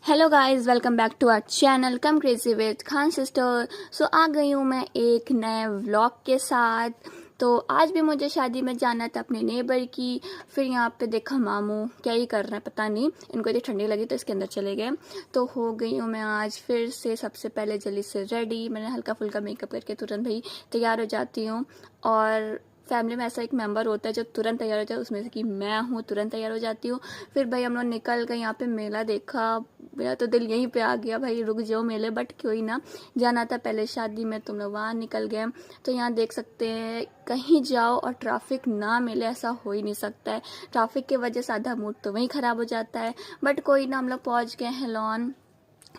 Hello guys, welcome back to our channel come crazy with Khan sister. So आ गई हूँ मैं एक नए व्लॉग के साथ। तो आज भी मुझे शादी में जाना था अपने नेबर की। फिर यहाँ पे देखा मामू क्या ही कर रहे हैं पता नहीं, इनको इतनी ठंडी लगी तो इसके अंदर चले गए। तो हो गई हूँ मैं आज फिर से सबसे पहले जल्दी से रेडी। मैंने हल्का फुल्का मेकअप करके तुरंत भाई तैयार हो जाती हूँ। और फैमिली में ऐसा एक मेंबर होता है जो तुरंत तैयार हो जाए, उसमें से कि मैं हूँ, तुरंत तैयार हो जाती हूँ। फिर भाई हम लोग निकल गए, यहाँ पे मेला देखा। मेरा तो दिल यहीं पे आ गया, भाई रुक जाओ मेले, बट क्यों ना, जाना था पहले शादी में, तुम लोग वहाँ निकल गए। तो यहाँ देख सकते हैं, कहीं जाओ और ट्रैफिक ना मिले ऐसा हो ही नहीं सकता है। ट्रैफिक की वजह से आधा मूड तो वहीं ख़राब हो जाता है, बट कोई ना, हम लोग पहुँच गए हैं लॉन।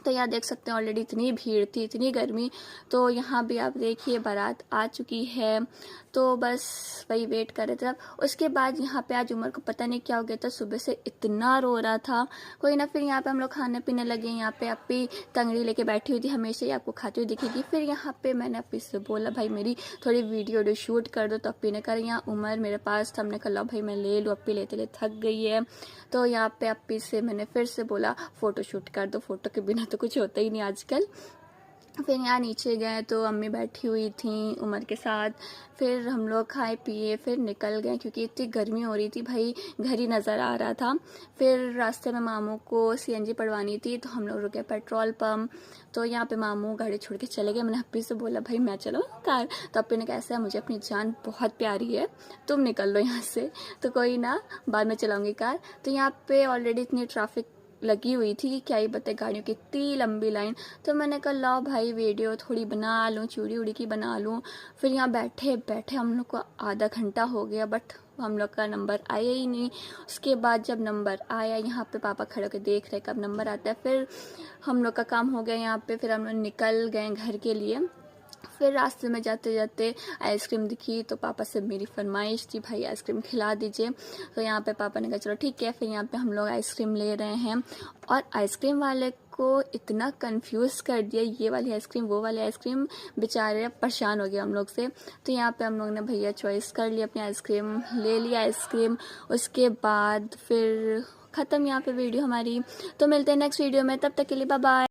तो यहाँ देख सकते हैं ऑलरेडी इतनी भीड़ थी, इतनी गर्मी। तो यहाँ भी आप देखिए बारात आ चुकी है। तो बस वही वेट कर रहे थे। अब उसके बाद यहाँ पे आज उमर को पता नहीं क्या हो गया था, सुबह से इतना रो रहा था। कोई ना, फिर यहाँ पे हम लोग खाने पीने लगे। यहाँ पे अपी तंगड़ी लेके बैठी हुई थी, हमेशा ही आपको खाती हुई दिखेगी। फिर यहाँ पे मैंने अपी से बोला भाई मेरी थोड़ी वीडियो शूट कर दो। तो अपी ने कहा यहाँ उमर मेरे पास था, हमने कहा भाई मैं ले लूँ। अपी लेते लेते थक गई है। तो यहाँ पे अपी से मैंने फिर से बोला फ़ोटो शूट कर दो, फ़ोटो के बिना तो कुछ होता ही नहीं आजकल। फिर यहाँ नीचे गए तो अम्मी बैठी हुई थी उमर के साथ। फिर हम लोग खाए पिए फिर निकल गए, क्योंकि इतनी गर्मी हो रही थी भाई, घर ही नज़र आ रहा था। फिर रास्ते में मामू को सीएनजी पड़वानी थी, तो हम लोग रुके पेट्रोल पंप। तो यहाँ पे मामू गाड़ी छोड़ के चले गए। मैंने अप्पी से बोला भाई मैं चलो कार। तो अप्पी ने कहा ऐसा है, मुझे अपनी जान बहुत प्यारी है, तुम निकल लो यहाँ से। तो कोई ना, बाद में चलाऊंगी कार। तो यहाँ पे ऑलरेडी इतनी ट्रैफिक लगी हुई थी कि क्या ही बताए, गाड़ियों की इतनी लंबी लाइन। तो मैंने कहा लाओ भाई वीडियो थोड़ी बना लूँ, चूड़ी उड़ी की बना लूँ। फिर यहाँ बैठे बैठे हम लोग को आधा घंटा हो गया, बट हम लोग का नंबर आया ही नहीं। उसके बाद जब नंबर आया, यहाँ पे पापा खड़े होकर देख रहे कब नंबर आता है। फिर हम लोग का काम हो गया यहाँ पे। फिर हम लोग निकल गए घर के लिए। फिर रास्ते में जाते जाते आइसक्रीम दिखी, तो पापा से मेरी फरमाइश थी भाई आइसक्रीम खिला दीजिए। तो यहाँ पे पापा ने कहा चलो ठीक है। फिर यहाँ पे हम लोग आइसक्रीम ले रहे हैं, और आइसक्रीम वाले को इतना कंफ्यूज कर दिया, ये वाली आइसक्रीम वो वाली आइसक्रीम, बेचारे परेशान हो गए हम लोग से। तो यहाँ पे हम लोग ने भैया चॉइस कर लिया, अपनी आइसक्रीम ले लिया आइसक्रीम। उसके बाद फिर ख़त्म यहाँ पे वीडियो हमारी। तो मिलते हैं नेक्स्ट वीडियो में, तब तक के लिए बाय बाय।